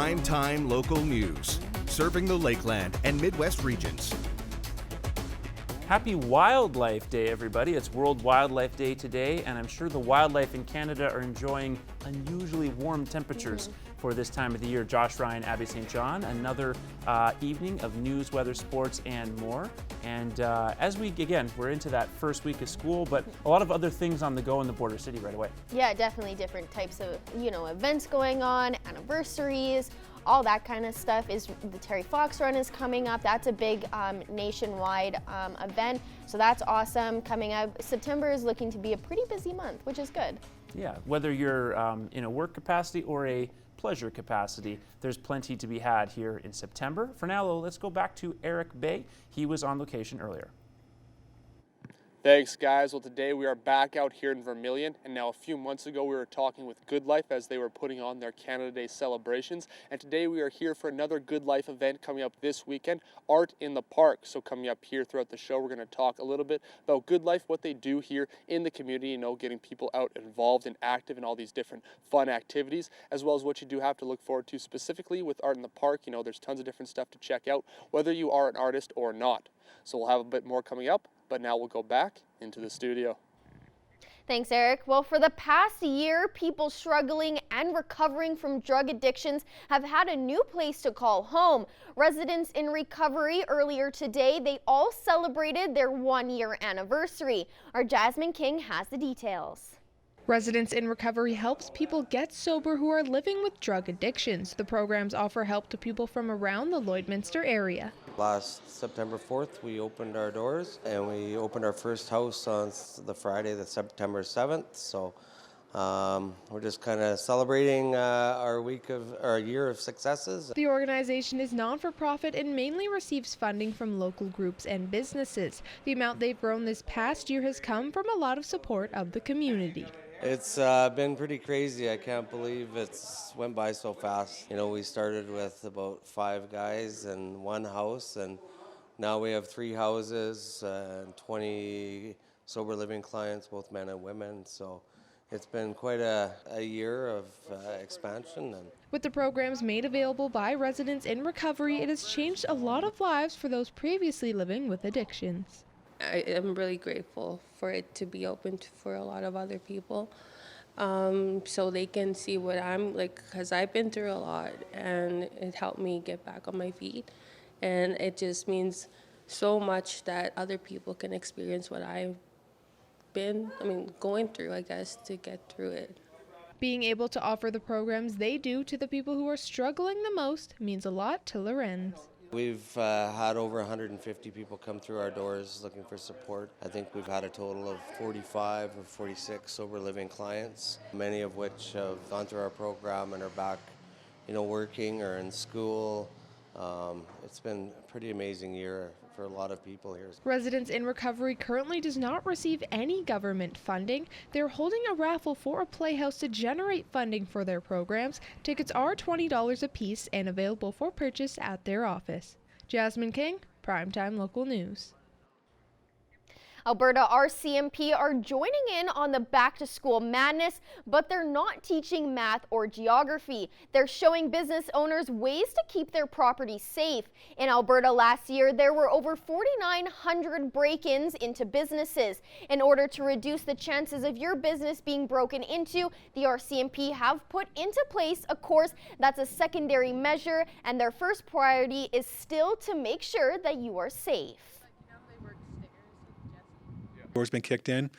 Prime-time local news, serving the Lakeland and Midwest regions. Happy Wildlife Day, everybody. It's World Wildlife Day today, and I'm sure the wildlife in Canada are enjoying unusually warm temperatures for this time of the year. Josh Ryan, Abby St. John, another evening of news, weather, sports, and more. And as we're into that first week of school, but a lot of other things on the go in the border city right away. Yeah, definitely different types of, events going on, anniversaries, all that kind of stuff. The Terry Fox Run is coming up. That's a big nationwide event. So that's awesome coming up. September is looking to be a pretty busy month, which is good. Yeah, whether you're in a work capacity or a pleasure capacity, there's plenty to be had here in September. For now, though, let's go back to Eric Bay. He was on location earlier. Thanks, guys. Well, today we are back out here in Vermilion, and now a few months ago we were talking with Good Life as they were putting on their Canada Day celebrations, and today we are here for another Good Life event coming up this weekend, Art in the Park. So coming up here throughout the show, we're going to talk a little bit about Good Life, what they do here in the community, getting people out involved and active in all these different fun activities, as well as what you do have to look forward to specifically with Art in the Park. There's tons of different stuff to check out, whether you are an artist or not. So we'll have a bit more coming up. But now we'll go back into the studio. Thanks, Eric. Well, for the past year, people struggling and recovering from drug addictions have had a new place to call home. Residents in recovery earlier today, they all celebrated their 1-year anniversary. Our Jasmine King has the details. Residents in Recovery helps people get sober who are living with drug addictions. The programs offer help to people from around the Lloydminster area. Last September 4th, we opened our doors, and we opened our first house on the Friday, the September 7th. So we're just kind of celebrating our year of successes. The organization is non-for-profit and mainly receives funding from local groups and businesses. The amount they've grown this past year has come from a lot of support of the community. It's been pretty crazy. I can't believe it's went by so fast. We started with about 5 guys and 1 house, and now we have 3 houses and 20 sober living clients, both men and women. So it's been quite a year of expansion. With the programs made available by residents in recovery, it has changed a lot of lives for those previously living with addictions. I am really grateful for it to be open for a lot of other people, so they can see what I'm like, because I've been through a lot, and it helped me get back on my feet, and it just means so much that other people can experience what I've been, going through, I guess, to get through it. Being able to offer the programs they do to the people who are struggling the most means a lot to Lorenz. We've had over 150 people come through our doors looking for support. I think we've had a total of 45 or 46 sober living clients, many of which have gone through our program and are back, working or in school. It's been a pretty amazing year for a lot of people here. Residents in Recovery currently does not receive any government funding. They're holding a raffle for a playhouse to generate funding for their programs. Tickets are $20 a piece and available for purchase at their office. Jasmine King, Primetime Local News. Alberta RCMP are joining in on the back-to-school madness, but they're not teaching math or geography. They're showing business owners ways to keep their property safe. In Alberta last year, there were over 4,900 break-ins into businesses. In order to reduce the chances of your business being broken into, the RCMP have put into place a course that's a secondary measure, and their first priority is still to make sure that you are safe. Door's been kicked in,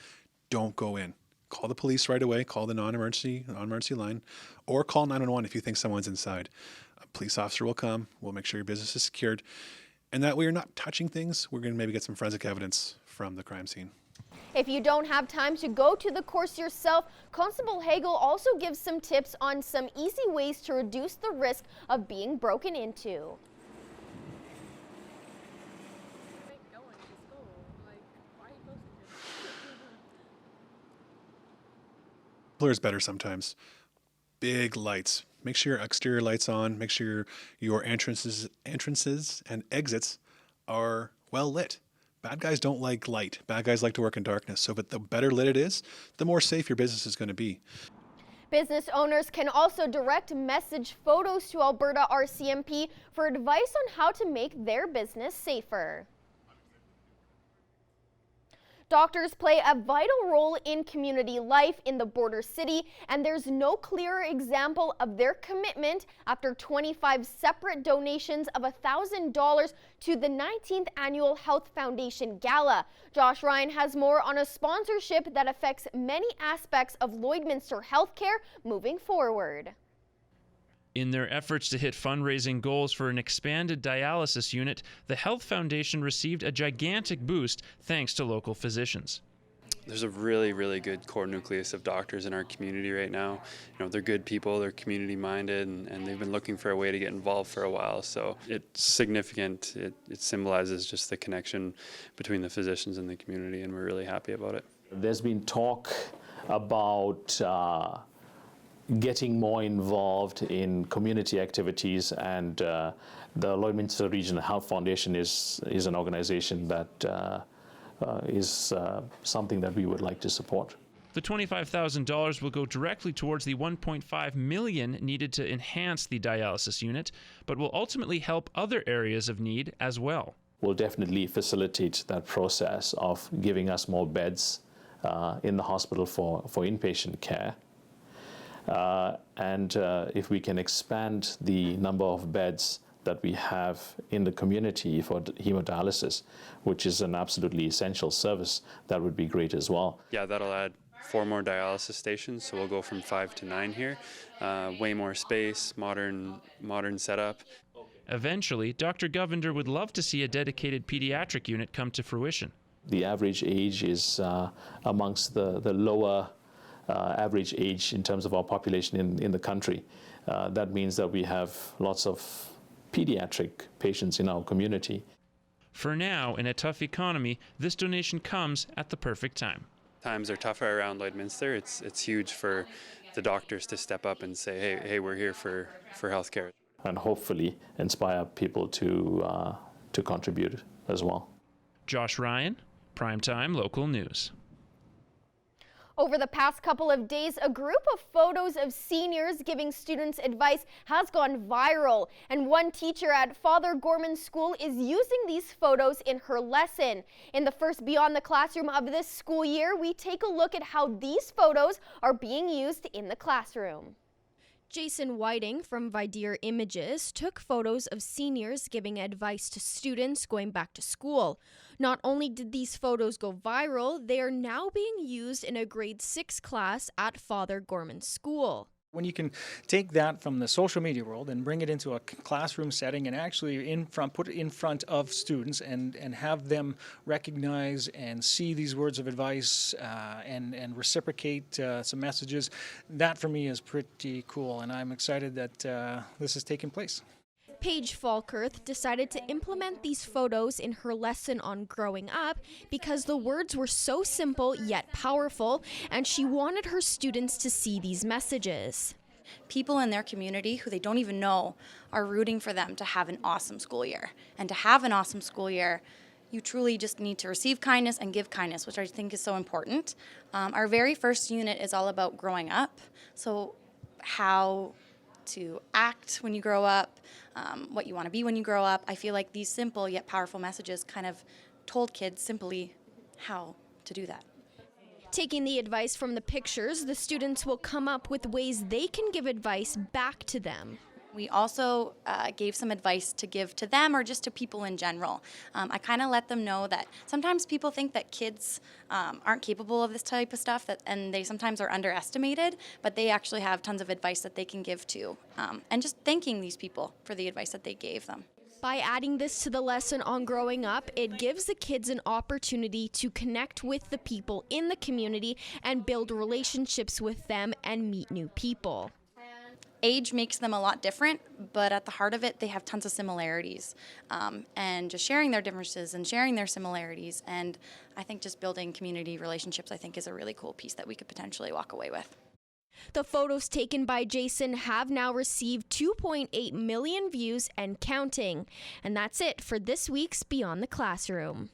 don't go in. Call the police right away, call the non-emergency line, or call 911 if you think someone's inside. A police officer will come, we'll make sure your business is secured, and that way you're not touching things. We're going to maybe get some forensic evidence from the crime scene. If you don't have time to go to the course yourself, Constable Hagel also gives some tips on some easy ways to reduce the risk of being broken into. Is better sometimes. Big lights. Make sure your exterior lights on. Make sure your entrances and exits are well lit. Bad guys don't like light. Bad guys like to work in darkness. So but the better lit it is, the more safe your business is going to be. Business owners can also direct message photos to Alberta RCMP for advice on how to make their business safer. Doctors play a vital role in community life in the border city, and there's no clearer example of their commitment after 25 separate donations of $1,000 to the 19th Annual Health Foundation Gala. Josh Ryan has more on a sponsorship that affects many aspects of Lloydminster healthcare moving forward. In their efforts to hit fundraising goals for an expanded dialysis unit, the Health Foundation received a gigantic boost thanks to local physicians. There's a really, really good core nucleus of doctors in our community right now. They're good people, they're community-minded, and they've been looking for a way to get involved for a while. So it's significant. It symbolizes just the connection between the physicians and the community, and we're really happy about it. There's been talk about getting more involved in community activities, and the Lloydminster Regional Health Foundation is an organization that is something that we would like to support. The $25,000 will go directly towards the $1.5 million needed to enhance the dialysis unit, but will ultimately help other areas of need as well. Will definitely facilitate that process of giving us more beds in the hospital for inpatient care. And if we can expand the number of beds that we have in the community for hemodialysis, which is an absolutely essential service, that would be great as well. Yeah, that'll add 4 more dialysis stations, so we'll go from 5 to 9 here. Way more space, modern setup. Eventually, Dr. Govender would love to see a dedicated pediatric unit come to fruition. The average age is amongst the lower average age in terms of our population in the country. That means that we have lots of pediatric patients in our community. For now, in a tough economy, this donation comes at the perfect time. Times are tougher around Lloydminster. It's huge for the doctors to step up and say, hey, we're here for healthcare. And hopefully inspire people to contribute as well. Josh Ryan, Primetime Local News. Over the past couple of days, a group of photos of seniors giving students advice has gone viral, and one teacher at Father Gorman School is using these photos in her lesson. In the first Beyond the Classroom of this school year, we take a look at how these photos are being used in the classroom. Jason Whiting from Videer Images took photos of seniors giving advice to students going back to school. Not only did these photos go viral, they are now being used in a grade 6 class at Father Gorman School. When you can take that from the social media world and bring it into a classroom setting and actually put it in front of students and have them recognize and see these words of advice and reciprocate some messages, that for me is pretty cool, and I'm excited that this is taking place. Paige Falkirth decided to implement these photos in her lesson on growing up because the words were so simple yet powerful, and she wanted her students to see these messages. People in their community who they don't even know are rooting for them to have an awesome school year. And to have an awesome school year, you truly just need to receive kindness and give kindness, which I think is so important. Our very first unit is all about growing up. So how to act when you grow up, what you want to be when you grow up. I feel like these simple yet powerful messages kind of told kids simply how to do that. Taking the advice from the pictures, the students will come up with ways they can give advice back to them. We also gave some advice to give to them or just to people in general. I kind of let them know that sometimes people think that kids aren't capable of this type of stuff, and they sometimes are underestimated, but they actually have tons of advice that they can give to, and just thanking these people for the advice that they gave them. By adding this to the lesson on growing up, it gives the kids an opportunity to connect with the people in the community and build relationships with them and meet new people. Age makes them a lot different, but at the heart of it, they have tons of similarities. And just sharing their differences and sharing their similarities, and I think just building community relationships, I think, is a really cool piece that we could potentially walk away with. The photos taken by Jason have now received 2.8 million views and counting. And that's it for this week's Beyond the Classroom.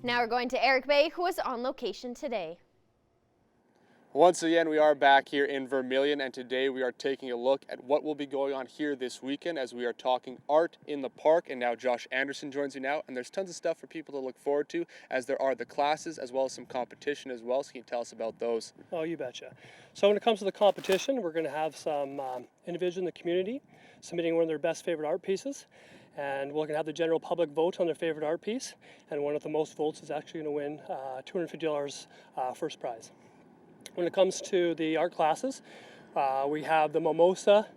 Now we're going to Eric Bay, who was on location today. Once again, we are back here in Vermilion, and today we are taking a look at what will be going on here this weekend as we are talking art in the park. And now Josh Anderson joins me now, and there's tons of stuff for people to look forward to, as there are the classes as well as some competition as well. So can you tell us about those? Oh, you betcha. So when it comes to the competition, we're going to have some individuals in the community submitting one of their best favorite art pieces, and we're going to have the general public vote on their favorite art piece, and one with the most votes is actually going to win $250 first prize. When it comes to the art classes, we have the Mimosa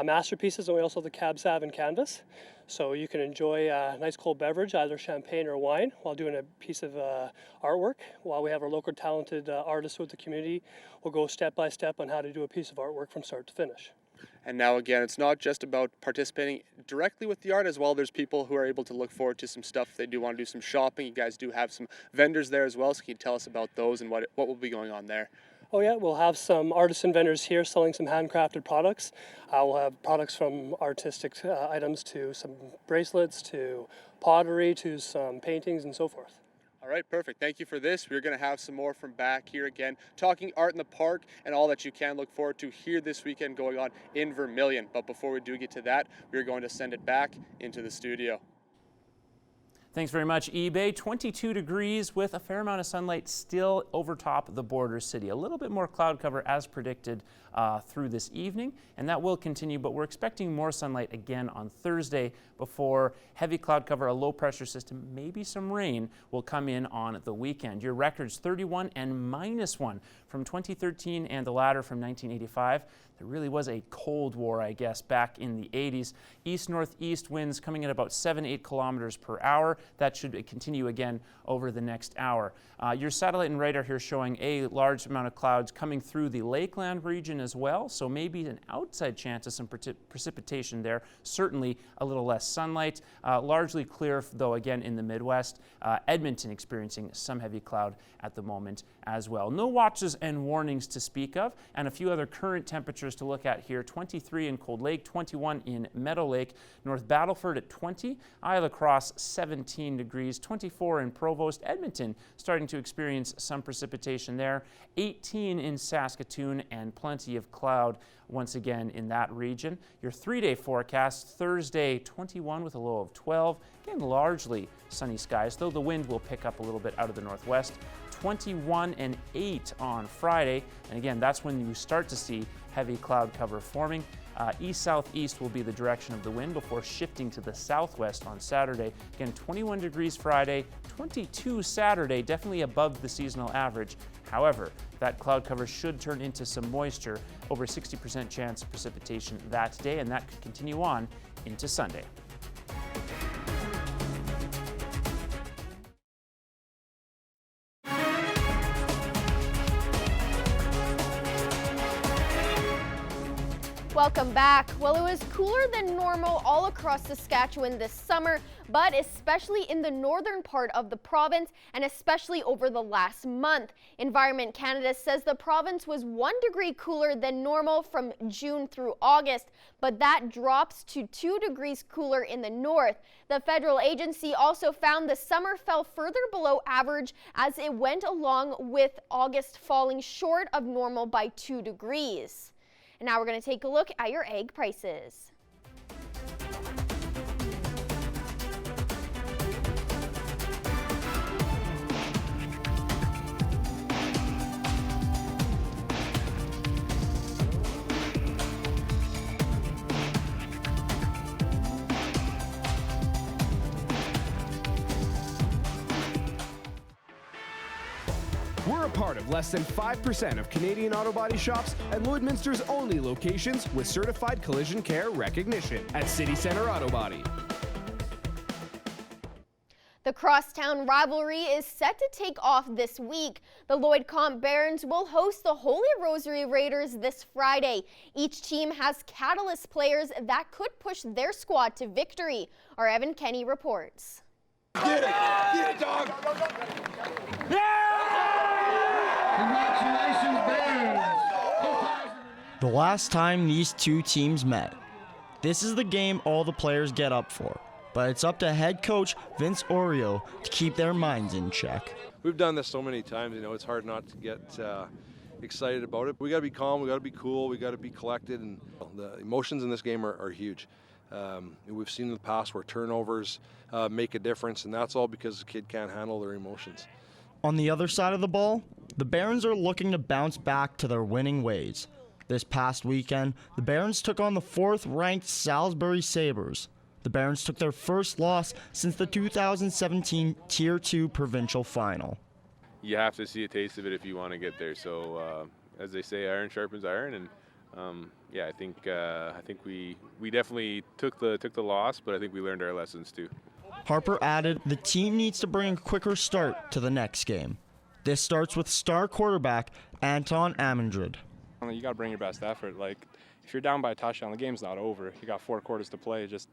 masterpieces, and we also have the Cab Sav and Canvas. So you can enjoy a nice cold beverage, either champagne or wine, while doing a piece of artwork. While we have our local talented artists with the community, we'll go step by step on how to do a piece of artwork from start to finish. And now again, it's not just about participating directly with the art as well. There's people who are able to look forward to some stuff if they do want to do some shopping. You guys do have some vendors there as well, so can you tell us about those and what will be going on there? Oh yeah, we'll have some artisan vendors here selling some handcrafted products. We'll have products from artistic items to some bracelets to pottery to some paintings and so forth. All right, perfect. Thank you for this. We're going to have some more from back here again, talking art in the park and all that you can look forward to here this weekend going on in Vermilion. But before we do get to that, we're going to send it back into the studio. Thanks very much, eBay. 22 degrees with a fair amount of sunlight still over top the border city. A little bit more cloud cover as predicted through this evening, and that will continue, but we're expecting more sunlight again on Thursday before heavy cloud cover, a low pressure system, maybe some rain will come in on the weekend. Your records 31 and -1 from 2013 and the latter from 1985. There really was a Cold War, I guess, back in the 80s. East-northeast winds coming at about 7-8 kilometers per hour. That should continue again over the next hour. Your satellite and radar here showing a large amount of clouds coming through the Lakeland region as well, so maybe an outside chance of some precipitation there. Certainly a little less sunlight. Largely clear, though, again in the Midwest. Edmonton experiencing some heavy cloud at the moment as well. No watches and warnings to speak of, and a few other current temperatures to look at here. 23 in Cold Lake, 21 in Meadow Lake, North Battleford at 20, Isle La Crosse 17 degrees, 24 in Provost, Edmonton starting to experience some precipitation there, 18 in Saskatoon, and plenty of cloud once again in that region. Your 3-day forecast, Thursday 21 with a low of 12, again largely sunny skies, though the wind will pick up a little bit out of the northwest. 21 and 8 on Friday, and again that's when you start to see heavy cloud cover forming. East-southeast will be the direction of the wind before shifting to the southwest on Saturday. Again, 21 degrees Friday, 22 Saturday, definitely above the seasonal average. However, that cloud cover should turn into some moisture, over 60% chance of precipitation that day, and that could continue on into Sunday. Welcome back. Well, it was cooler than normal all across Saskatchewan this summer, but especially in the northern part of the province and especially over the last month. Environment Canada says the province was 1 degree cooler than normal from June through August, but that drops to 2 degrees cooler in the north. The federal agency also found the summer fell further below average as it went along with August falling short of normal by 2 degrees. And now we're going to take a look at your egg prices. We're a part of less than 5% of Canadian auto body shops and Lloydminster's only locations with certified collision care recognition at City Centre Auto Body. The crosstown rivalry is set to take off this week. The Lloyd Comp Barons will host the Holy Rosary Raiders this Friday. Each team has catalyst players that could push their squad to victory. Our Evan Kenny reports. Get it, dog! Yeah! Congratulations, Barons! The last time these two teams met. This is the game all the players get up for. but it's up to head coach Vince Oreo to keep their minds in check. We've done this so many times, it's hard not to get excited about it. We got to be calm, we got to be cool, we got to be collected, and the emotions in this game are huge. We've seen in the past where turnovers make a difference, and that's all because the kid can't handle their emotions. On the other side of the ball, the Barons are looking to bounce back to their winning ways. This past weekend, the Barons took on the 4th-ranked Salisbury Sabres. The Barons took their first loss since the 2017 Tier 2 provincial final. You have to see a taste of it if you want to get there. So, as they say, iron sharpens iron, and I think we definitely took the loss, but I think we learned our lessons too. Harper added the team needs to bring a quicker start to the next game. This starts with star quarterback Anton Amundred. You got to bring your best effort. Like, if you're down by a touchdown, the game's not over. You got 4 quarters to play. Just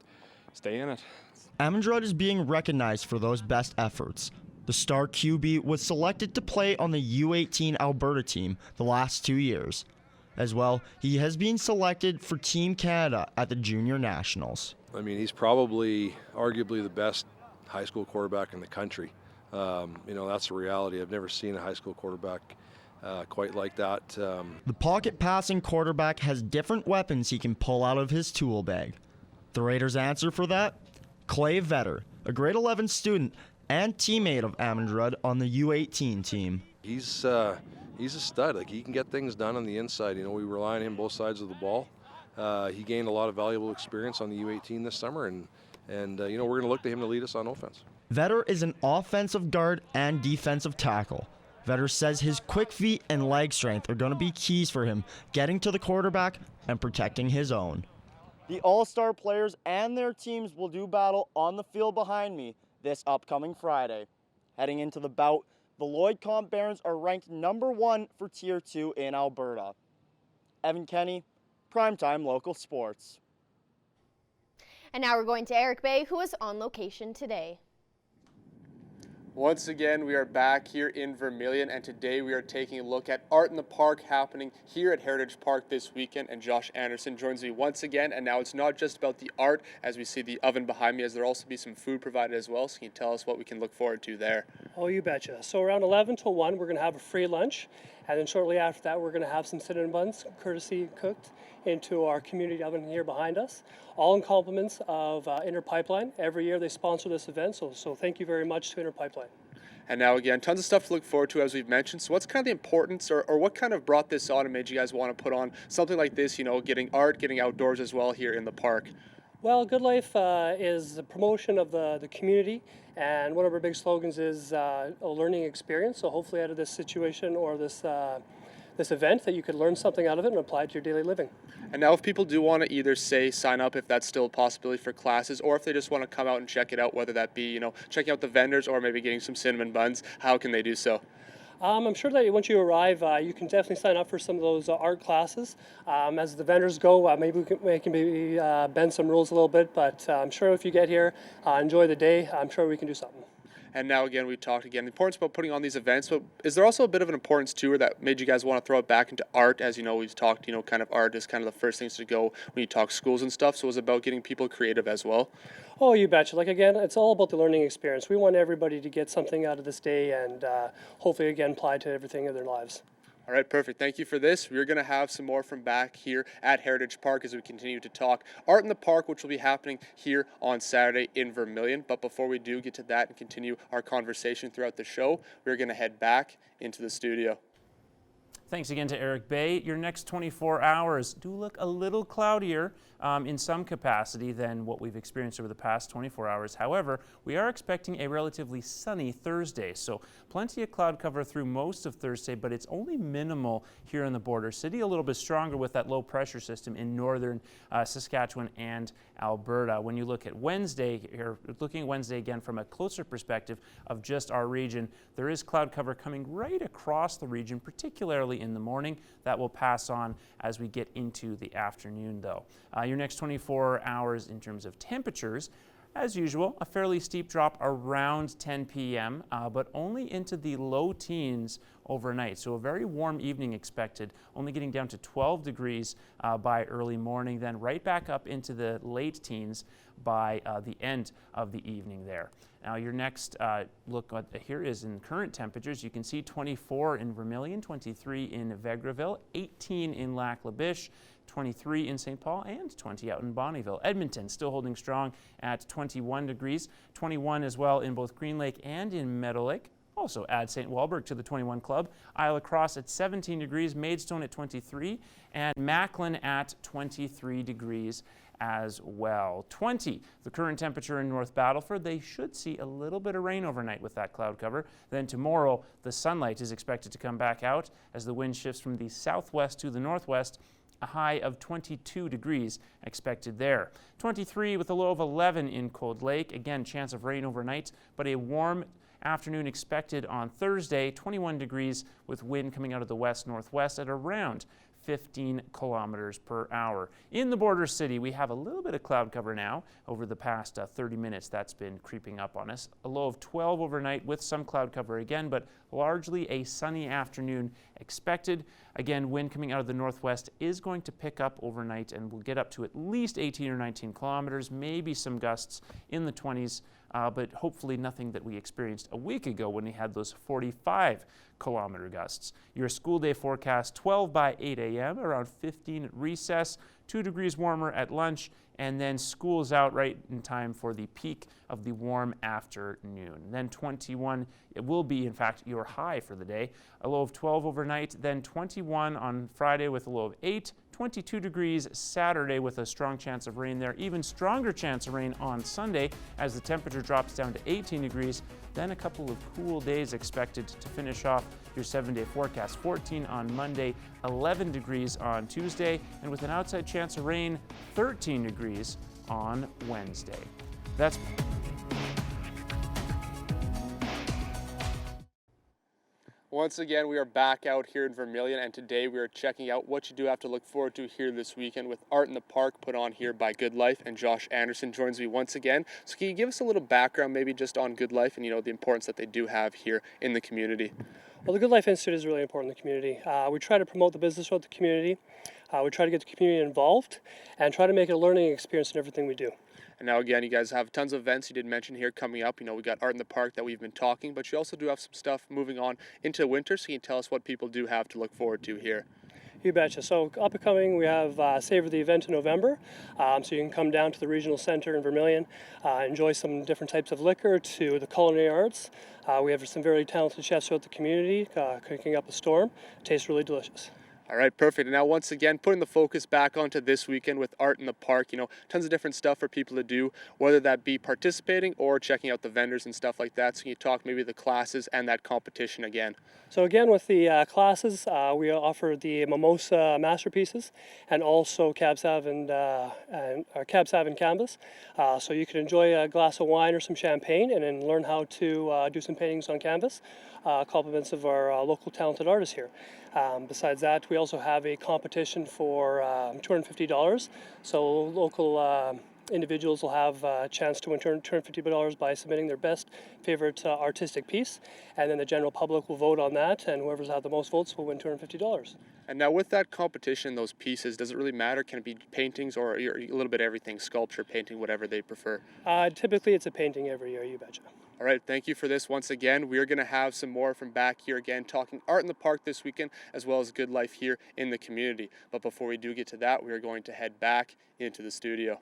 stay in it. Amundred is being recognized for those best efforts. The star QB was selected to play on the U18 Alberta team the last 2 years. As well, he has been selected for Team Canada at the Junior Nationals. I mean, he's probably arguably the best high school quarterback in the country. That's a reality. I've never seen a high school quarterback quite like that. The pocket passing quarterback has different weapons he can pull out of his tool bag. The Raiders' answer for that? Clay Vetter, a grade 11 student and teammate of Amundred on the U18 team. He's a stud. Like, he can get things done on the inside. We rely on him both sides of the ball. He gained a lot of valuable experience on the U18 this summer, and we're going to look to him to lead us on offense. Vetter is an offensive guard and defensive tackle. Vetter says his quick feet and leg strength are going to be keys for him getting to the quarterback and protecting his own. The All-Star players and their teams will do battle on the field behind me this upcoming Friday. Heading into the bout, the Lloyd Comp Barons are ranked #1 for Tier 2 in Alberta. Evan Kenny, Primetime Local Sports. And now we're going to Eric Bay, who is on location today. Once again, we are back here in Vermilion, and today we are taking a look at Art in the Park happening here at Heritage Park this weekend, and Josh Anderson joins me once again. And now it's not just about the art, as we see the oven behind me, as there'll also be some food provided as well. So can you tell us what we can look forward to there? Oh, you betcha. So around 11 till 1, we're going to have a free lunch, and then shortly after that, we're going to have some cinnamon buns, courtesy cooked into our community oven here behind us, all in compliments of Inner Pipeline. Every year they sponsor this event, so thank you very much to Inner Pipeline. And now again, tons of stuff to look forward to, as we've mentioned. So what's kind of the importance, or what kind of brought this on and made you guys want to put on something like this, getting art, getting outdoors as well here in the park? Well, Good Life is the promotion of the community, and one of our big slogans is a learning experience. So hopefully out of this situation or this event that you could learn something out of it and apply it to your daily living. And now if people do want to either sign up, if that's still a possibility for classes, or if they just want to come out and check it out, whether that be, checking out the vendors or maybe getting some cinnamon buns, how can they do so? I'm sure that once you arrive, you can definitely sign up for some of those art classes. As the vendors go, maybe we can bend some rules a little bit, but I'm sure if you get here, enjoy the day, I'm sure we can do something. And now again, we've talked again, the importance about putting on these events, but is there also a bit of an importance too, or that made you guys want to throw it back into art? As we've talked, kind of art is kind of the first things to go when you talk schools and stuff, so it was about getting people creative as well? Oh, you betcha. Again, it's all about the learning experience. We want everybody to get something out of this day and hopefully, again, apply to everything in their lives. All right, perfect. Thank you for this. We're going to have some more from back here at Heritage Park as we continue to talk Art in the Park, which will be happening here on Saturday in Vermilion. But before we do get to that and continue our conversation throughout the show, we're going to head back into the studio. Thanks again to Eric Bay. Your next 24 hours do look a little cloudier in some capacity than what we've experienced over the past 24 hours. However, we are expecting a relatively sunny Thursday, so plenty of cloud cover through most of Thursday, but it's only minimal here in the border city, a little bit stronger with that low pressure system in northern Saskatchewan and Alberta. When you look at Wednesday, here looking at Wednesday again from a closer perspective of just our region, there is cloud cover coming right across the region, particularly in the morning. That will pass on as we get into the afternoon though. Your next 24 hours in terms of temperatures, as usual, a fairly steep drop around 10 p.m., but only into the low teens overnight. So a very warm evening expected, only getting down to 12 degrees by early morning, then right back up into the late teens by the end of the evening there. Now your next look at here is in current temperatures. You can see 24 in Vermilion, 23 in Vegreville, 18 in Lac La Biche, 23 in St. Paul, and 20 out in Bonnyville. Edmonton still holding strong at 21 degrees, 21 as well in both Green Lake and in Meadow Lake. Also add St. Walburg to the 21 club. Isle Cross at 17 degrees, Maidstone at 23, and Macklin at 23 degrees as well. 20, the current temperature in North Battleford. They should see a little bit of rain overnight with that cloud cover. Then tomorrow, the sunlight is expected to come back out as the wind shifts from the southwest to the northwest. A high of 22 degrees expected there. 23 with a low of 11 in Cold Lake. Again, chance of rain overnight, but a warm afternoon expected on Thursday. 21 degrees with wind coming out of the west-northwest at around 15 kilometers per hour. In the border city, we have a little bit of cloud cover now. Over the past 30 minutes, that's been creeping up on us. A low of 12 overnight with some cloud cover again, but largely a sunny afternoon expected. Again, wind coming out of the northwest is going to pick up overnight and will get up to at least 18 or 19 kilometers, maybe some gusts in the 20s, but hopefully nothing that we experienced a week ago when we had those 45-kilometer gusts. Your school day forecast, 12 by 8 a.m., around 15 at recess, 2 degrees warmer at lunch, and then school's out right in time for the peak of the warm afternoon. Then 21, it will be, in fact, your high for the day. A low of 12 overnight, then 21 on Friday with a low of 8, 22 degrees Saturday with a strong chance of rain there. Even stronger chance of rain on Sunday as the temperature drops down to 18 degrees. Then a couple of cool days expected to finish off your 7-day forecast. 14 on Monday, 11 degrees on Tuesday, and with an outside chance of rain, 13 degrees on Wednesday. That's Once again, we are back out here in Vermilion, and today we are checking out what you do have to look forward to here this weekend with Art in the Park put on here by Good Life, and Josh Anderson joins me once again. So can you give us a little background maybe just on Good Life and, the importance that they do have here in the community? Well, the Good Life Institute is really important in the community. We try to promote the business throughout the community. We try to get the community involved and try to make it a learning experience in everything we do. And now again, you guys have tons of events you did mention here coming up. We got Art in the Park that we've been talking, but you also do have some stuff moving on into winter, so can you tell us what people do have to look forward to here? You betcha. So up and coming, we have Savor the Event in November. So you can come down to the regional center in Vermilion, enjoy some different types of liquor to the culinary arts. We have some very talented chefs throughout the community cooking up a storm. It tastes really delicious. All right, perfect. And now once again, putting the focus back onto this weekend with Art in the Park, tons of different stuff for people to do, whether that be participating or checking out the vendors and stuff like that. So can you talk maybe the classes and that competition again? So again, with the classes, we offer the Mimosa masterpieces and also Cab Sav and canvas. So you can enjoy a glass of wine or some champagne and then learn how to do some paintings on canvas. Compliments of our local talented artists here. Besides that, we also have a competition for $250. So local individuals will have a chance to win $250 by submitting their best favorite artistic piece, and then the general public will vote on that, and whoever's had the most votes will win $250. And now with that competition, those pieces, does it really matter? Can it be paintings or a little bit of everything, sculpture, painting, whatever they prefer? Typically it's a painting every year, you betcha. All right, thank you for this once again. We are going to have some more from back here again, talking Art in the Park this weekend, as well as Good Life here in the community. But before we do get to that, we are going to head back into the studio.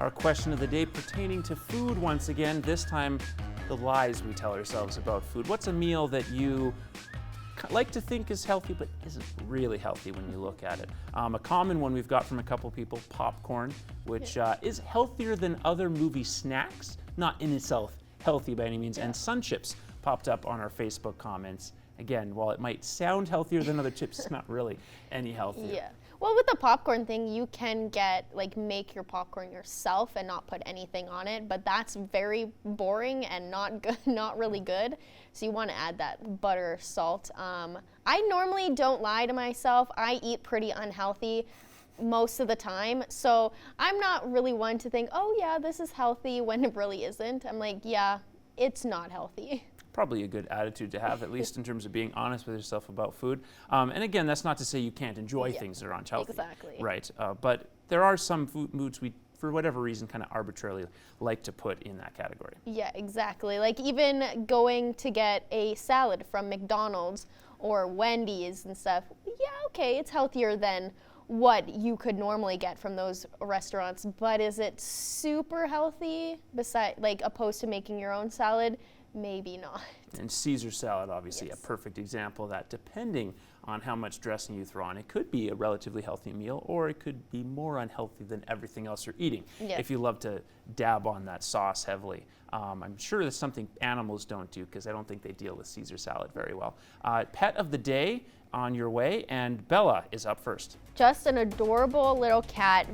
our question of the day pertaining to food once again, this time the lies we tell ourselves about food. What's a meal that you like to think is healthy but isn't really healthy when you look at it? A common one we've got from a couple people, popcorn, which is healthier than other movie snacks, not in itself healthy by any means, and Sun Chips popped up on our Facebook comments. Again, while it might sound healthier than other chips, it's not really any healthier. Yeah. Well, with the popcorn thing, you can make your popcorn yourself and not put anything on it, but that's very boring and not good, not really good. So you want to add that butter, salt. I normally don't lie to myself. I eat pretty unhealthy most of the time, so I'm not really one to think, oh yeah, this is healthy when it really isn't. I'm like, yeah, it's not healthy. probably a good attitude to have, at least in terms of being honest with yourself about food. And again, that's not to say you can't enjoy things that aren't healthy. Exactly. Right. But there are some foods we, for whatever reason, kind of arbitrarily like to put in that category. Yeah, exactly. Like even going to get a salad from McDonald's or Wendy's and stuff, yeah, okay, it's healthier than what you could normally get from those restaurants, but is it super healthy opposed to making your own salad? Maybe not. And Caesar salad, obviously, a perfect example of that, depending on how much dressing you throw on. It could be a relatively healthy meal, or it could be more unhealthy than everything else you're eating if you love to dab on that sauce heavily. I'm sure that's something animals don't do, because I don't think they deal with Caesar salad very well. Pet of the day on your way, and Bella is up first. Just an adorable little cat.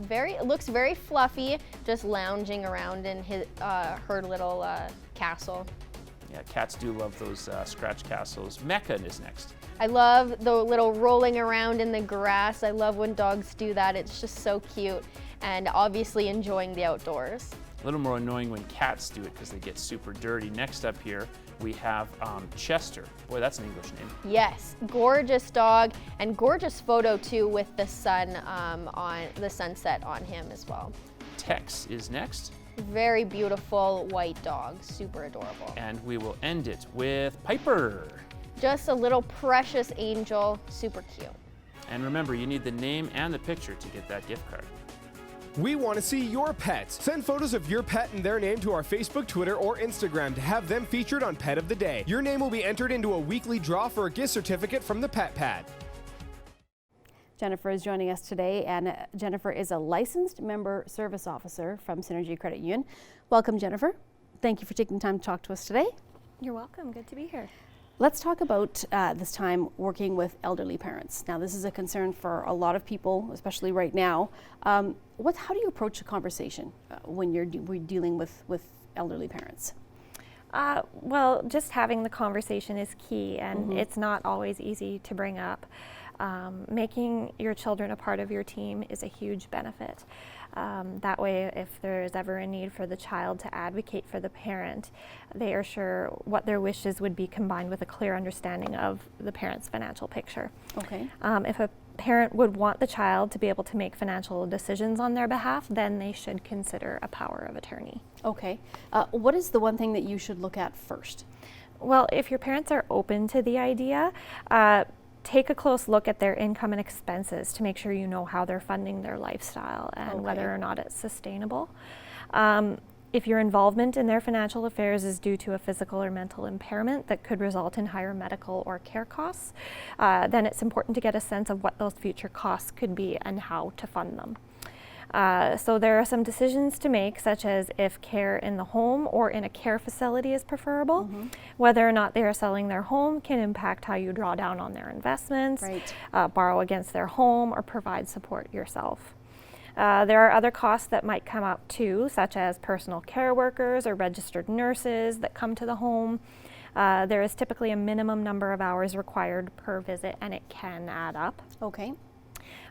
Looks very fluffy, just lounging around in her little castle. Yeah, cats do love those scratch castles. Mecca is next. I love the little rolling around in the grass. I love when dogs do that. It's just so cute, and obviously enjoying the outdoors. A little more annoying when cats do it because they get super dirty. Next up here, we have Chester. Boy, that's an English name. Yes, gorgeous dog, and gorgeous photo too with the sun on the sunset on him as well. Tex is next. Very beautiful white dog, super adorable. And we will end it with Piper. Just a little precious angel, super cute. And remember, you need the name and the picture to get that gift card. We want to see your pets. Send photos of your pet and their name to our Facebook, Twitter, or Instagram to have them featured on Pet of the Day. Your name will be entered into a weekly draw for a gift certificate from the Pet Pad. Jennifer is joining us today, and Jennifer is a licensed member service officer from Synergy Credit Union. Welcome, Jennifer. Thank you for taking time to talk to us today. You're welcome. Good to be here. Let's talk about this time working with elderly parents. Now, this is a concern for a lot of people, especially right now. How do you approach the conversation when you're dealing with elderly parents? Well, just having the conversation is key, and it's not always easy to bring up. Making your children a part of your team is a huge benefit. That way, if there is ever a need for the child to advocate for the parent, they are sure what their wishes would be combined with a clear understanding of the parent's financial picture. Okay. If a parent would want the child to be able to make financial decisions on their behalf, then they should consider a power of attorney. Okay. What is the one thing that you should look at first? Well, if your parents are open to the idea, take a close look at their income and expenses to make sure you know how they're funding their lifestyle and whether or not it's sustainable. If your involvement in their financial affairs is due to a physical or mental impairment that could result in higher medical or care costs, then it's important to get a sense of what those future costs could be and how to fund them. So there are some decisions to make, such as if care in the home or in a care facility is preferable. Whether or not they are selling their home can impact how you draw down on their investments, borrow against their home, or provide support yourself. There are other costs that might come up too, such as personal care workers or registered nurses that come to the home. There is typically a minimum number of hours required per visit, and it can add up. Okay.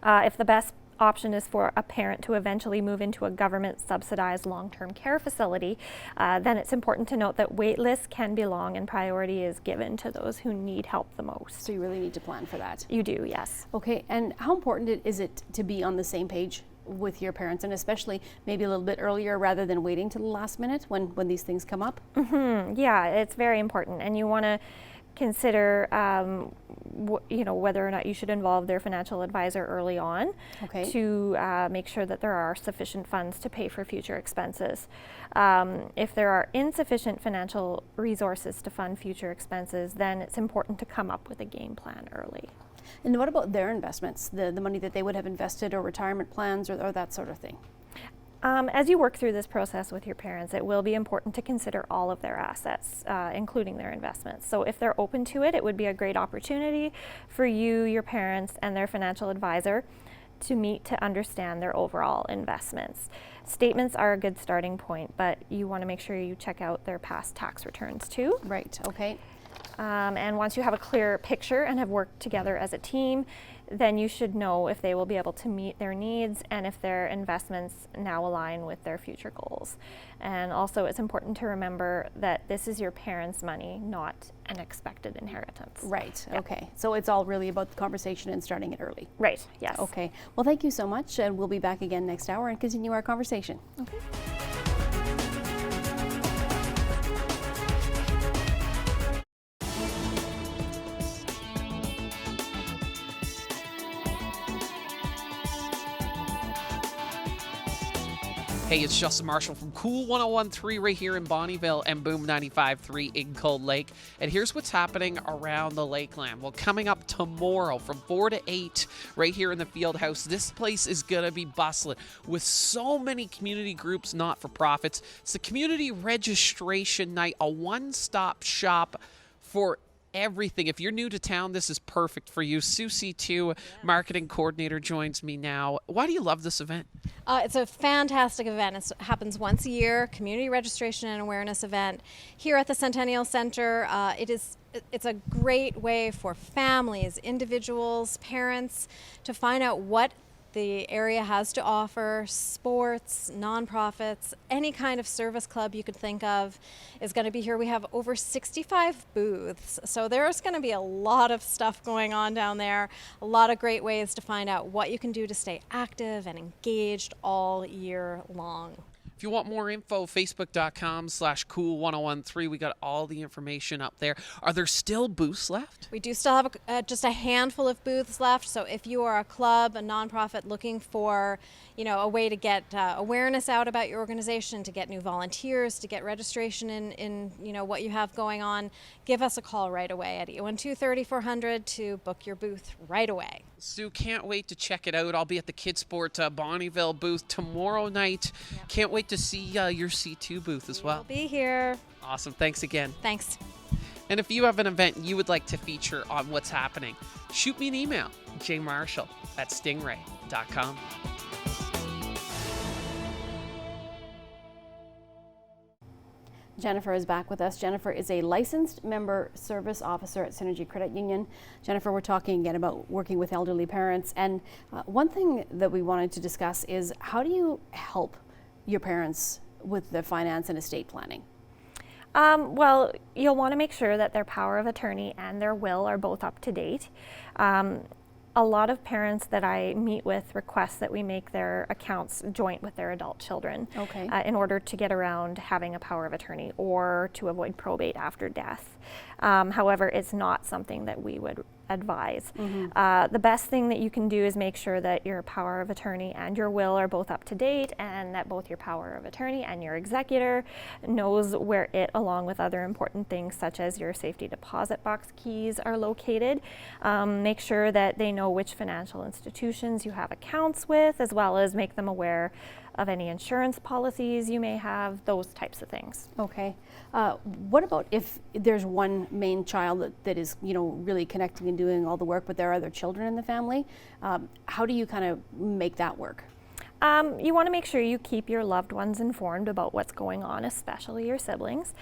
If the best option is for a parent to eventually move into a government subsidized long-term care facility, then it's important to note that wait lists can be long and priority is given to those who need help the most. So you really need to plan for that. You do, yes. Okay, and how important is it to be on the same page with your parents, and especially maybe a little bit earlier rather than waiting to the last minute when these things come up? Yeah, it's very important, and you want to consider whether or not you should involve their financial advisor early on to make sure that there are sufficient funds to pay for future expenses. If there are insufficient financial resources to fund future expenses, then it's important to come up with a game plan early. And what about their investments, the money that they would have invested, or retirement plans, or that sort of thing? As you work through this process with your parents, it will be important to consider all of their assets, including their investments. So if they're open to it, it would be a great opportunity for you, your parents, and their financial advisor to meet to understand their overall investments. Statements are a good starting point, but you want to make sure you check out their past tax returns too. Right, okay. And once you have a clear picture and have worked together as a team, then you should know if they will be able to meet their needs and if their investments now align with their future goals. And also it's important to remember that this is your parents' money, not an expected inheritance. Right, Yeah. okay. So it's all really about the conversation and starting it early. Right, yes. Okay. Well, thank you so much, and we'll be back again next hour and continue our conversation. Okay. Hey, it's Justin Marshall from Cool 101.3 right here in Bonnyville and Boom 95.3 in Cold Lake. And here's what's happening around the Lakeland. Well, coming up tomorrow from 4 to 8 right here in the Field House, this place is going to be bustling with so many community groups, not-for-profits. It's the community registration night, a one-stop shop for everything. If you're new to town, this is perfect for you. Susie, too, marketing coordinator, joins me now. Why do you love this event? It's a fantastic event. It happens once a year, community registration and awareness event here at the Centennial Center. It's a great way for families, individuals, parents to find out what the area has to offer. Sports, nonprofits, any kind of service club you could think of is going to be here. We have over 65 booths, so there's going to be a lot of stuff going on down there, a lot of great ways to find out what you can do to stay active and engaged all year long. If you want more info, facebook.com/cool1013. We got all the information up there. Are there still booths left? We do still have just a handful of booths left. So if you are a club, a nonprofit looking for, a way to get awareness out about your organization, to get new volunteers, to get registration in what you have going on, give us a call right away at 812-3400 to book your booth right away. Sue, can't wait to check it out. I'll be at the Kidsport Bonnyville booth tomorrow night. Yep. Can't wait to see your C2 booth as well. We'll be here. Awesome. Thanks again. Thanks. And if you have an event you would like to feature on What's Happening, shoot me an email, jmarshall@stingray.com. Jennifer is back with us. Jennifer is a licensed member service officer at Synergy Credit Union. Jennifer, we're talking again about working with elderly parents. And one thing that we wanted to discuss is how do you help your parents with the finance and estate planning? Well, you'll want to make sure that their power of attorney and their will are both up to date. A lot of parents that I meet with request that we make their accounts joint with their adult children in order to get around having a power of attorney or to avoid probate after death. However, it's not something that we would advise. The best thing that you can do is make sure that your power of attorney and your will are both up to date, and that both your power of attorney and your executor knows where it, along with other important things such as your safety deposit box keys, are located. Make sure that they know which financial institutions you have accounts with, as well as make them aware of any insurance policies you may have, those types of things. Okay. What about if there's one main child that is, really connecting and doing all the work, but there are other children in the family? How do you kind of make that work? You want to make sure you keep your loved ones informed about what's going on, especially your siblings.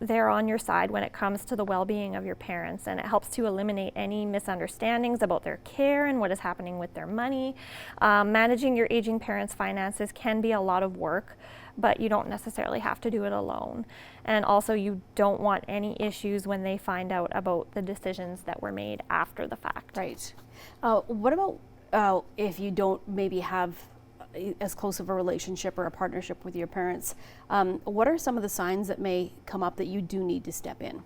They're on your side when it comes to the well-being of your parents, and it helps to eliminate any misunderstandings about their care and what is happening with their money. Managing your aging parents' finances can be a lot of work, but you don't necessarily have to do it alone. And also, you don't want any issues when they find out about the decisions that were made after the fact. Right. What about if you don't maybe have as close of a relationship or a partnership with your parents? What are some of the signs that may come up that you do need to step in?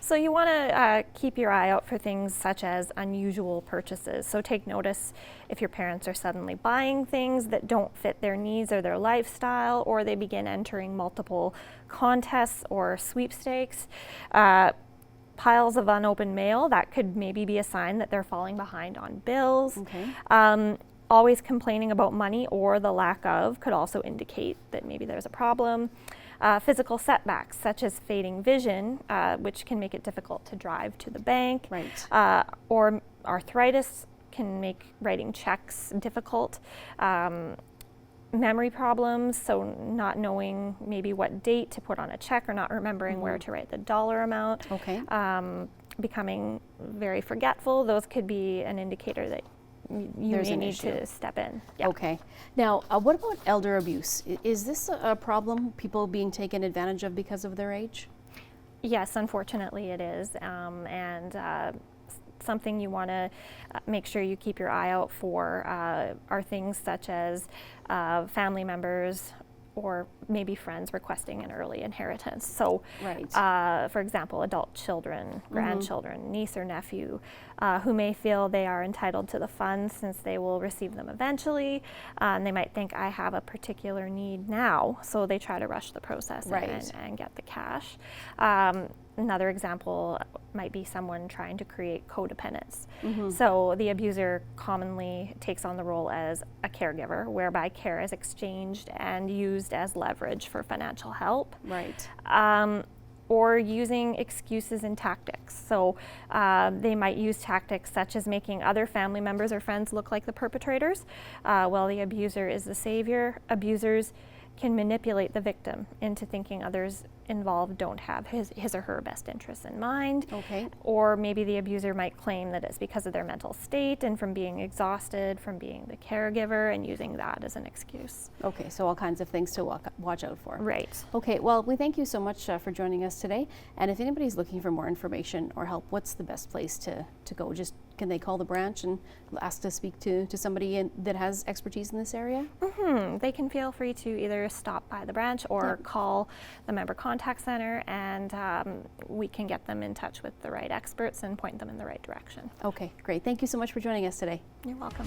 So you want to keep your eye out for things such as unusual purchases. So take notice if your parents are suddenly buying things that don't fit their needs or their lifestyle, or they begin entering multiple contests or sweepstakes. Piles of unopened mail, that could maybe be a sign that they're falling behind on bills. Always complaining about money or the lack of could also indicate that maybe there's a problem. Physical setbacks such as fading vision, which can make it difficult to drive to the bank, or arthritis can make writing checks difficult. memory problems, so not knowing maybe what date to put on a check or not remembering where to write the dollar amount. Okay. Becoming very forgetful, those could be an indicator that you There's may an need issue. to step in. Yeah. Okay. Now, what about elder abuse? Is this a problem, people being taken advantage of because of their age? Yes, unfortunately it is, and something you want to make sure you keep your eye out for are things such as family members or maybe friends requesting an early inheritance. So, for example, adult children, grandchildren, niece or nephew, who may feel they are entitled to the funds since they will receive them eventually, and they might think, I have a particular need now, so they try to rush the process and get the cash. Another example might be someone trying to create codependence. So the abuser commonly takes on the role as a caregiver, whereby care is exchanged and used as leverage for financial help. Or using excuses and tactics. So they might use tactics such as making other family members or friends look like the perpetrators, while the abuser is the savior. Abusers can manipulate the victim into thinking others involved don't have his or her best interests in mind. Or maybe the abuser might claim that it's because of their mental state and from being exhausted, from being the caregiver, and using that as an excuse. Okay, so all kinds of things to watch out for. Right. Okay, well, we thank you so much for joining us today. And if anybody's looking for more information or help, what's the best place to go? Just can they call the branch and ask to speak to somebody that has expertise in this area? They can feel free to either stop by the branch or call the member contact center, and we can get them in touch with the right experts and point them in the right direction. Okay, great. Thank you so much for joining us today. You're welcome.